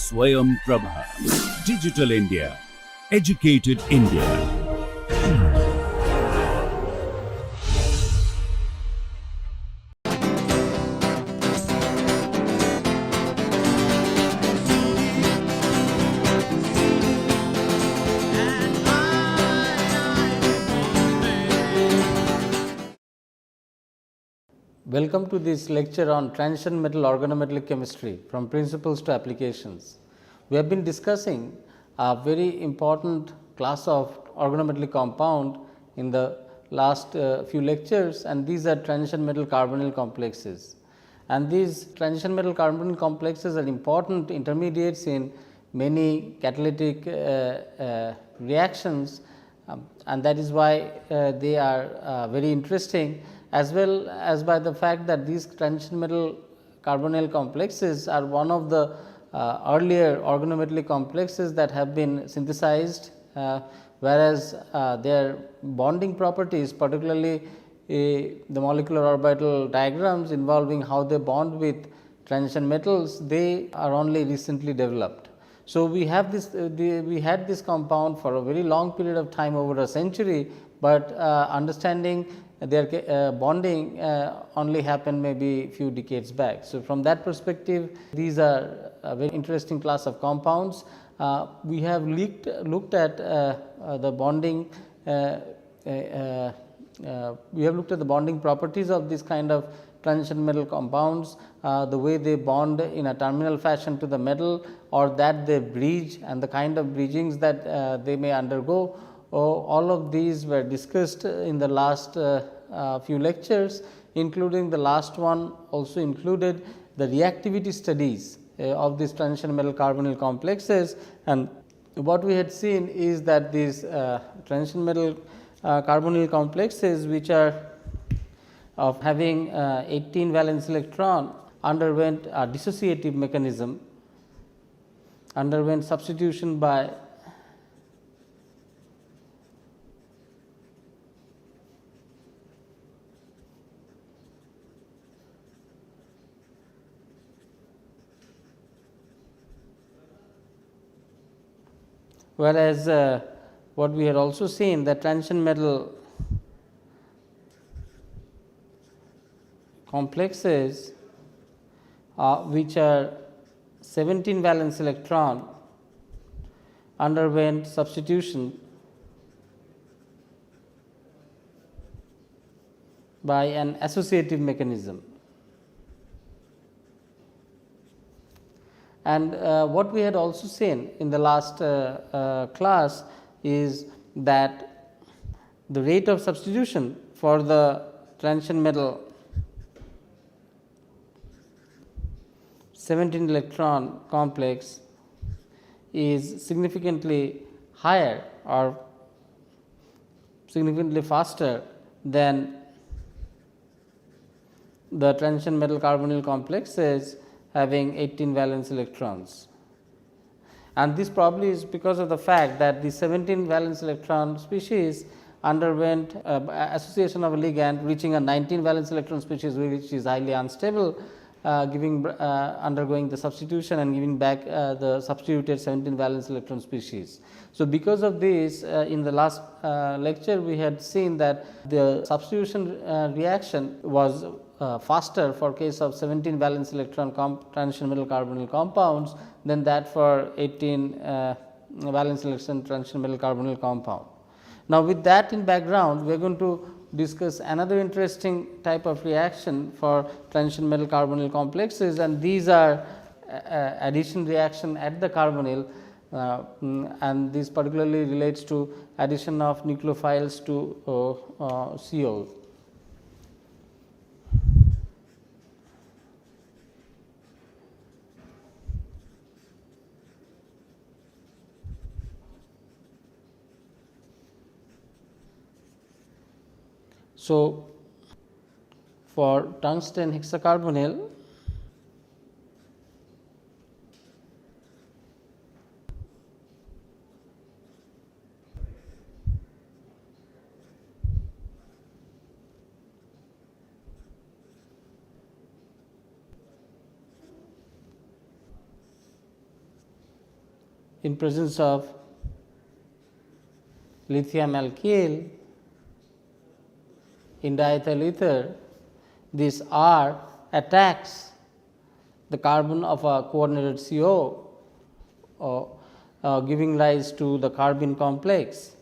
Swayam Prabha. Digital India. Educated India. Welcome to this lecture on transition metal organometallic chemistry from principles to applications. We have been discussing a very important class of organometallic compound in the last few lectures, and these are transition metal carbonyl complexes. And these transition metal carbonyl complexes are important intermediates in many catalytic reactions, and that is why they are very interesting, as well as by the fact that these transition metal carbonyl complexes are one of the earlier organometallic complexes that have been synthesized, whereas their bonding properties, particularly the molecular orbital diagrams involving how they bond with transition metals, they are only recently developed. So, we have this we had this compound for a very long period of time, over a century, but understanding their bonding only happened maybe few decades back. So, from that perspective, these are a very interesting class of compounds. We have looked at the bonding we have looked at the bonding properties of this kind of transition metal compounds, the way they bond in a terminal fashion to the metal, or that they bridge, and the kind of bridgings that they may undergo. All of these were discussed in the last few lectures, including the last one also included the reactivity studies of these transition metal carbonyl complexes. And what we had seen is that these transition metal carbonyl complexes, which are of having 18 valence electron, underwent a dissociative mechanism, underwent substitution by whereas what we had also seen, that transition metal complexes which are 17 valence electron underwent substitution by an associative mechanism. And what we had also seen in the last class is that the rate of substitution for the transition metal 17 electron complex is significantly higher or significantly faster than the transition metal carbonyl complexes having 18 valence electrons. And this probably is because of the fact that the 17 valence electron species underwent association of a ligand reaching a 19 valence electron species, which is highly unstable, undergoing the substitution and giving back the substituted 17 valence electron species. So, because of this, in the last lecture we had seen that the substitution reaction was faster for case of 17 valence electron transition metal carbonyl compounds than that for 18 valence electron transition metal carbonyl compound. Now, with that in background, we are going to discuss another interesting type of reaction for transition metal carbonyl complexes, and these are addition reaction at the carbonyl, and this particularly relates to addition of nucleophiles to CO. So, for tungsten hexacarbonyl, in presence of lithium alkyl in diethyl ether, this R attacks the carbon of a coordinated CO, giving rise to the carbene complex,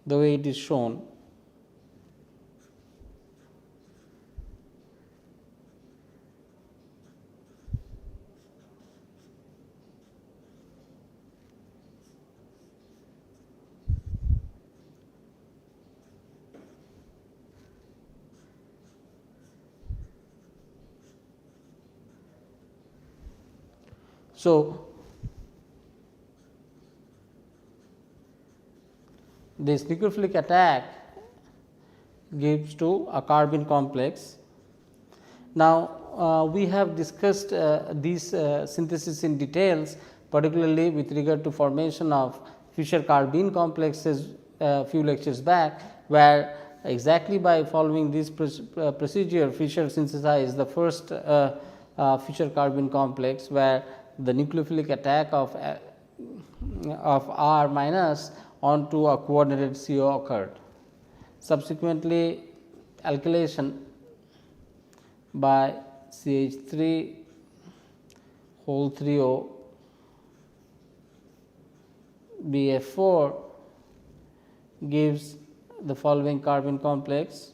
the way it is shown. So, this nucleophilic attack gives to a carbene complex. Now, we have discussed these synthesis in details, particularly with regard to formation of Fischer carbene complexes few lectures back, where exactly by following this procedure Fischer synthesized the first Fischer carbene complex, where the nucleophilic attack of R minus onto a coordinated CO occurred. Subsequently, alkylation by CH3 whole 3O BF4 gives the following carbene complex.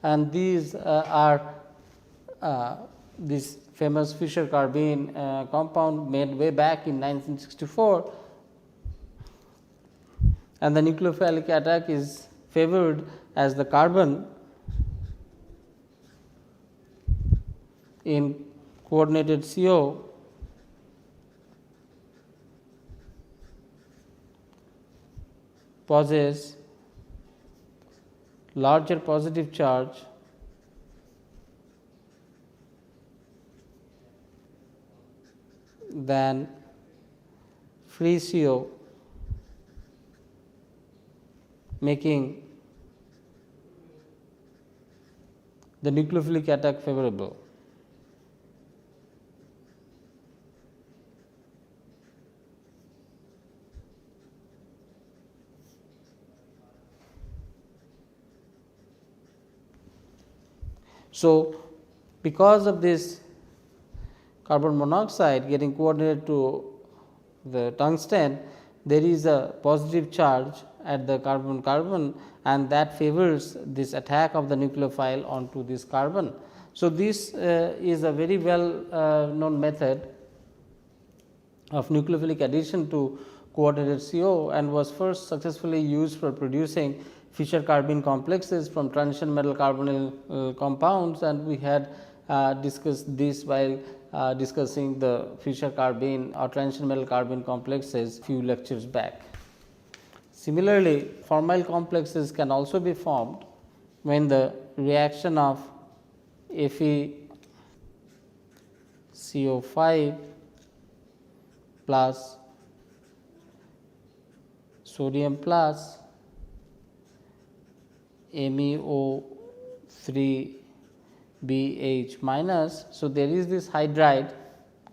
And these are this famous Fischer carbene compound made way back in 1964, and the nucleophilic attack is favored as the carbon in coordinated CO possess larger positive charge than free CO, making the nucleophilic attack favorable. So, because of this carbon monoxide getting coordinated to the tungsten, there is a positive charge at the carbon carbon, and that favors this attack of the nucleophile onto this carbon. So, this is a very well known method of nucleophilic addition to coordinated CO, and was first successfully used for producing Fischer carbene complexes from transition metal carbonyl compounds, and we had discussed this while discussing the Fischer carbene or transition metal carbene complexes few lectures back. Similarly, formyl complexes can also be formed when the reaction of FeCO5 plus sodium plus MEO3BH minus. So, there is this hydride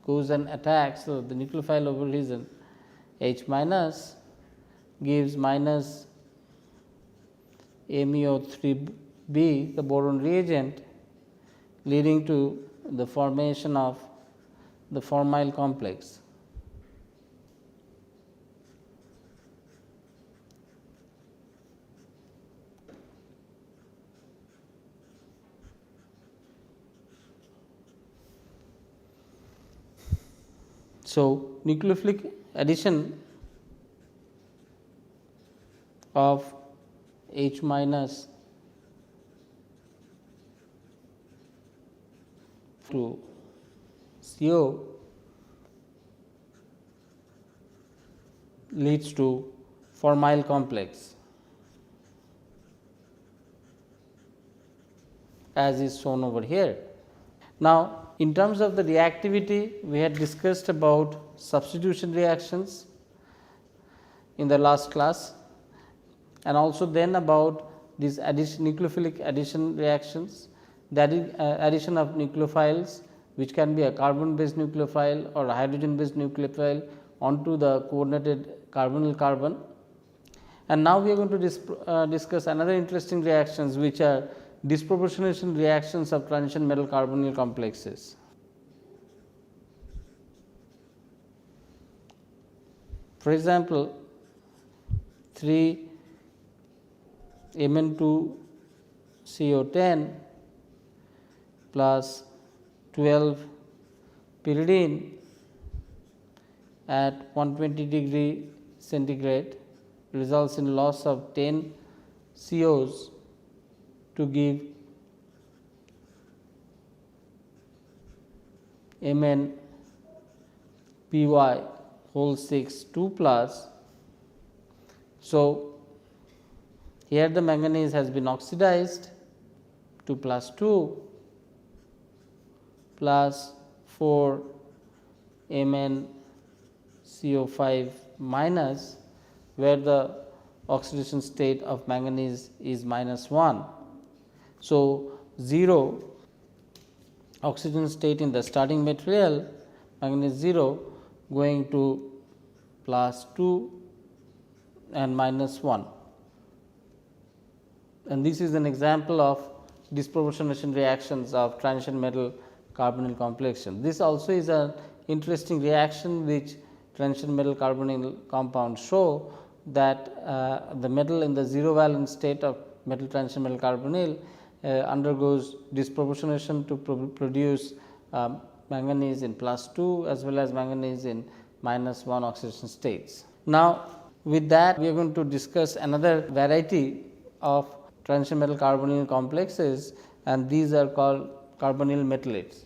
goes and attacks, so the nucleophile over region H minus gives minus MEO3B, the boron reagent, leading to the formation of the formyl complex. So, nucleophilic addition of H minus to CO leads to formyl complex. as is shown over here. Now, in terms of the reactivity, we had discussed about substitution reactions in the last class, and also then about these nucleophilic addition reactions, that is addition of nucleophiles, which can be a carbon based nucleophile or a hydrogen based nucleophile onto the coordinated carbonyl carbon. And now we are going to discuss another interesting reactions, which are disproportionation reactions of transition metal carbonyl complexes. For example, 3 Mn2 CO10 plus 12 pyridine at 120 degree centigrade results in loss of 10 COs to give Mn Py whole 6 2 plus. So, here the manganese has been oxidized 2 plus 2 plus 4 Mn CO5 minus, where the oxidation state of manganese is -1. So, 0 oxygen state in the starting material, manganese 0 going to +2 and -1, and this is an example of disproportionation reactions of transition metal carbonyl complexes. This also is an interesting reaction which transition metal carbonyl compounds show, that the metal in the 0 valence state of metal transition metal carbonyl undergoes disproportionation to produce manganese in +2 as well as manganese in -1 oxidation states. Now, with that we are going to discuss another variety of transition metal carbonyl complexes, and these are called carbonyl metallates.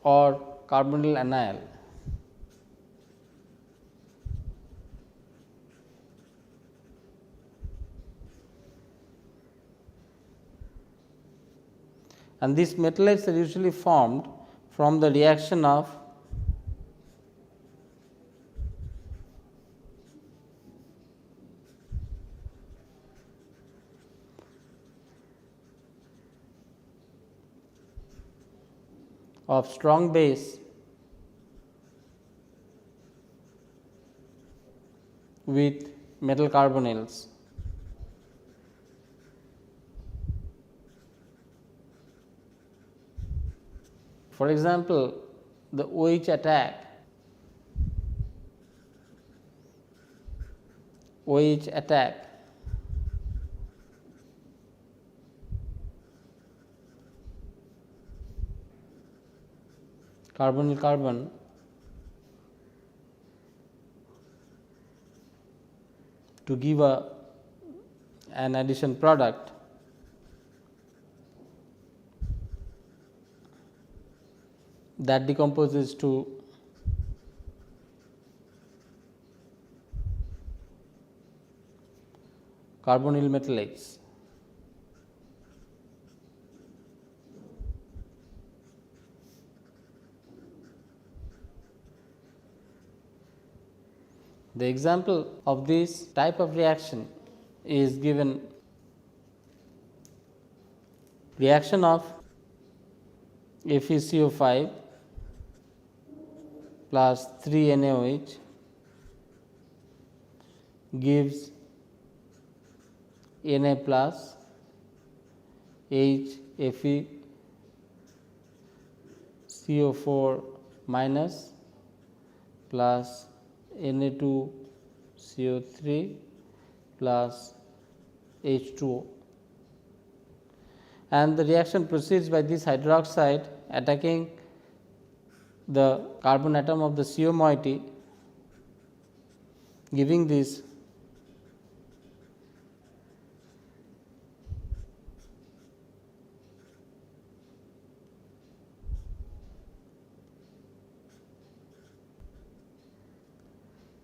Or carbonyl anion. And these metallates are usually formed from the reaction of strong base with metal carbonyls. For example, the OH attack carbonyl carbon to give an addition product, that decomposes to carbonyl metallates. The example of this type of reaction is given reaction of FeCO5 plus 3 NaOH gives Na plus H FeCO4 minus plus Na2CO3 plus H2O, and the reaction proceeds by this hydroxide attacking the carbon atom of the CO moiety, giving this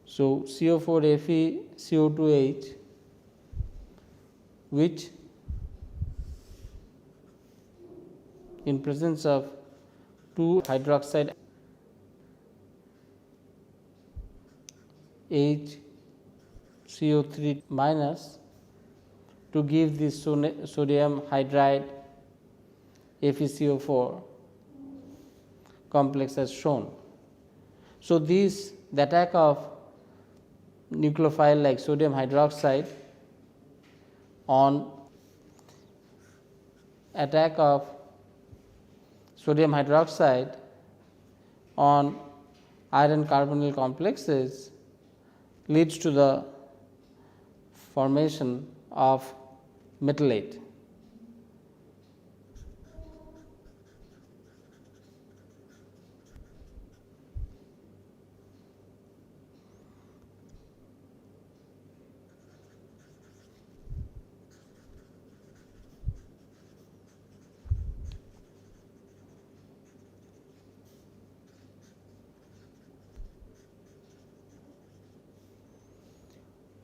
so CO4 Fe CO2H which in presence of 2 hydroxide HCO3 minus to give this sodium hydride FeCO4 complex as shown. So, the attack of nucleophile like sodium hydroxide on attack of sodium hydroxide on iron carbonyl complexes leads to the formation of metallate.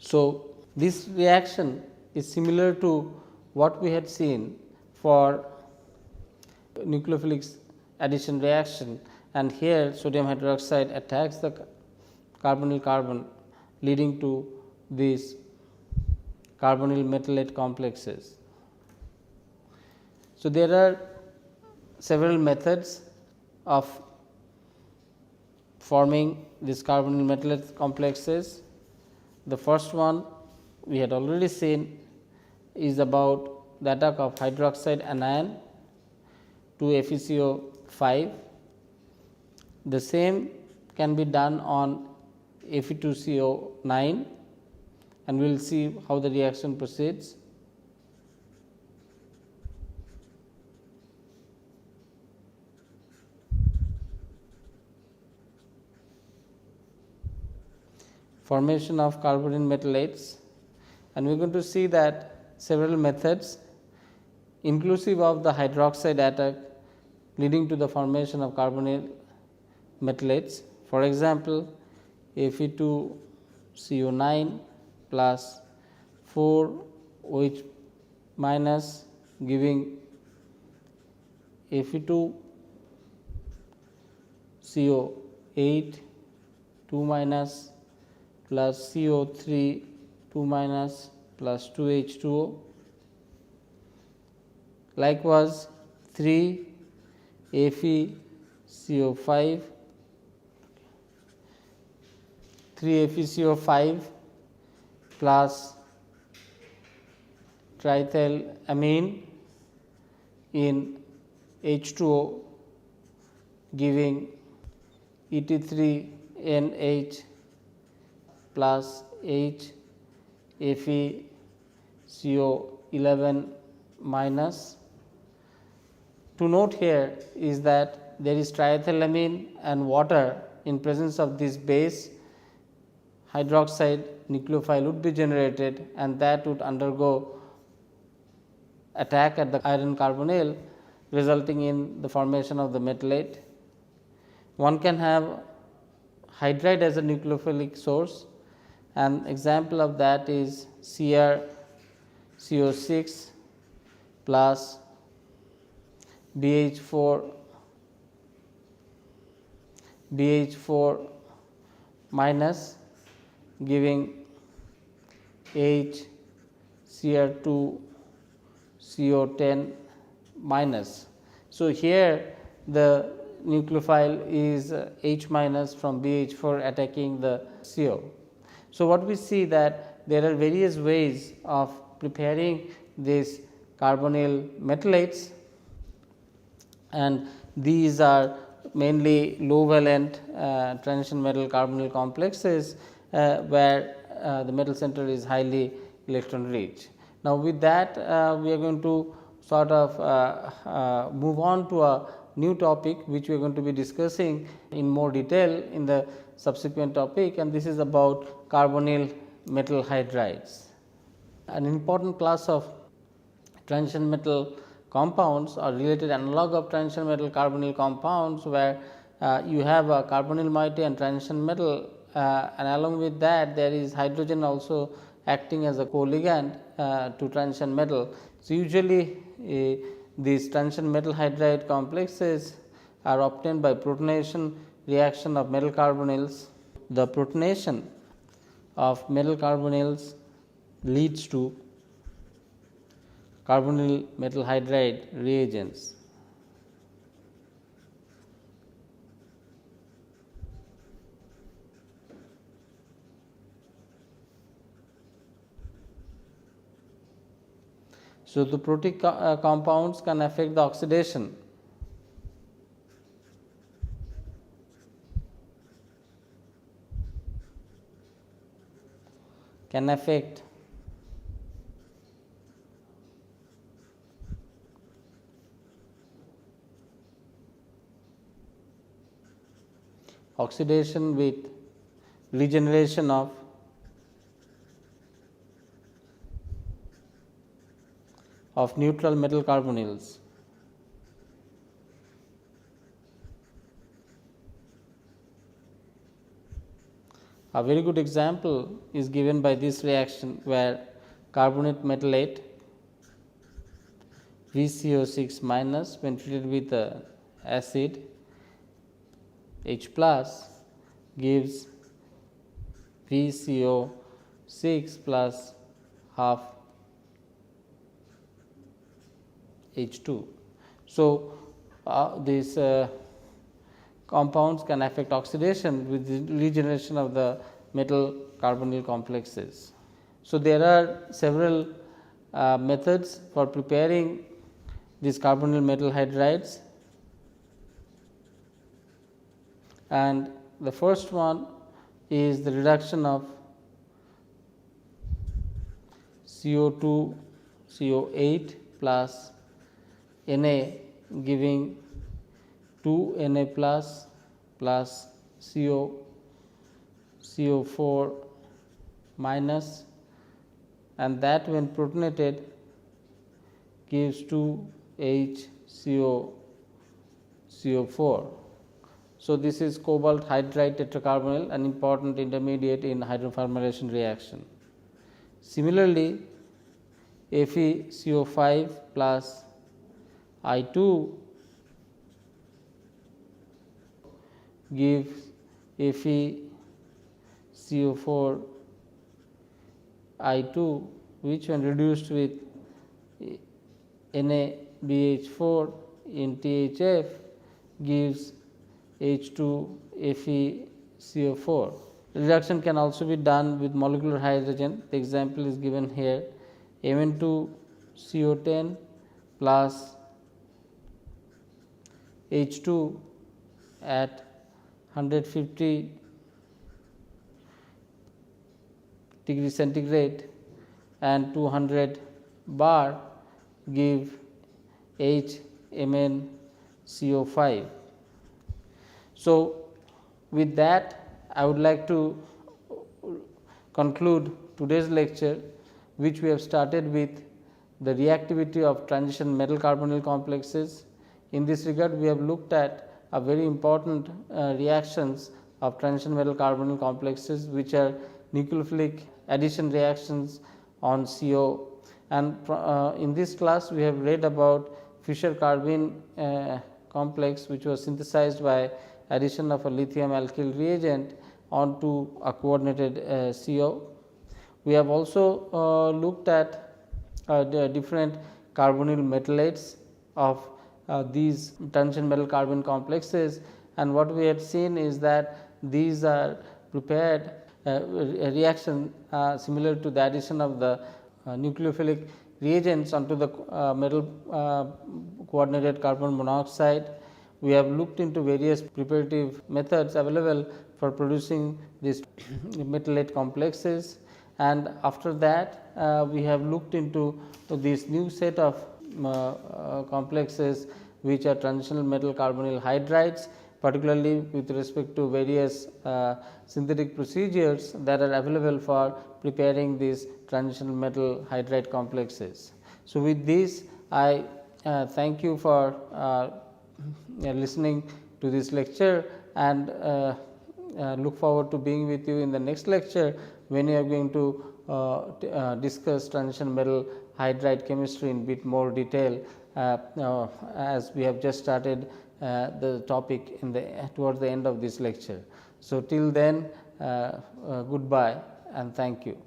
So, this reaction is similar to what we had seen for nucleophilic addition reaction, and here sodium hydroxide attacks the carbonyl carbon, leading to these carbonyl metallate complexes. So, there are several methods of forming these carbonyl metallate complexes. The first one we had already seen is about the attack of hydroxide anion to FeCO5. The same can be done on Fe2CO9, and we will see how the reaction proceeds. Formation of carbonyl metallates, and we are going to see that several methods inclusive of the hydroxide attack leading to the formation of carbonyl metallates. For example, Fe2CO9 plus 4 OH minus giving Fe2CO8 2 minus plus CO3 2 minus plus 2 H2O. Likewise, 3 FeCO5 plus triethylamine in H2O giving Et3NH plus H FeCO11 minus. To note here is that there is triethylamine and water in presence of this base, hydroxide nucleophile would be generated, and that would undergo attack at the iron carbonyl, resulting in the formation of the metallate. One can have hydride as a nucleophilic source. An example of that is CrCO6 plus BH4 minus giving HCr2CO10 minus. So, here the nucleophile is H minus from BH4 attacking the CO. So, what we see that there are various ways of preparing these carbonyl metallates, and these are mainly low valent transition metal carbonyl complexes where the metal center is highly electron rich. Now, with that we are going to sort of move on to a new topic which we are going to be discussing in more detail in the subsequent topic, and this is about carbonyl metal hydrides. An important class of transition metal compounds or related analog of transition metal carbonyl compounds, where you have a carbonyl moiety and transition metal, and along with that there is hydrogen also acting as a co-ligand, to transition metal. So, usually these transition metal hydride complexes are obtained by protonation reaction of metal carbonyls. The protonation of metal carbonyls leads to carbonyl metal hydride reagents. So, the protic compounds can affect the oxidation. Can affect oxidation with regeneration of neutral metal carbonyls. A very good example is given by this reaction, where carbonate metallate VCO6 minus when treated with acid H plus gives VCO6 plus half H2. So, these compounds can affect oxidation with the regeneration of the metal carbonyl complexes. So, there are several methods for preparing these carbonyl metal hydrides, and the first one is the reduction of CO2 CO8 plus Na giving 2 Na plus CO4 minus, and that when protonated gives 2 HCO4. So, this is cobalt hydride tetracarbonyl, an important intermediate in hydroformylation reaction. Similarly, FeCO5 plus I2 gives FeCO4 I2, which when reduced with NaBH4 in THF gives H2 FeCO4. Reduction can also be done with molecular hydrogen. The example is given here. Mn2CO10 plus H2 at 150 degree centigrade and 200 bar give HMnCO5. So, with that I would like to conclude today's lecture, which we have started with the reactivity of transition metal carbonyl complexes. In this regard, we have looked at a very important reactions of transition metal carbonyl complexes, which are nucleophilic addition reactions on CO. And in this class, we have read about Fischer carbene complex, which was synthesized by addition of a lithium alkyl reagent onto a coordinated CO. We have also looked at the different carbonyl metallates of these transition metal carbon complexes, and what we had seen is that these are prepared a reaction similar to the addition of the nucleophilic reagents onto the metal coordinated carbon monoxide. We have looked into various preparative methods available for producing these metallate complexes, and after that we have looked into this new set of complexes, which are transitional metal carbonyl hydrides, particularly with respect to various synthetic procedures that are available for preparing these transitional metal hydride complexes. So, with this I thank you for listening to this lecture, and look forward to being with you in the next lecture, when we are going to discuss transition metal hydride chemistry in bit more detail, as we have just started the topic towards the end of this lecture. So, till then, goodbye and thank you.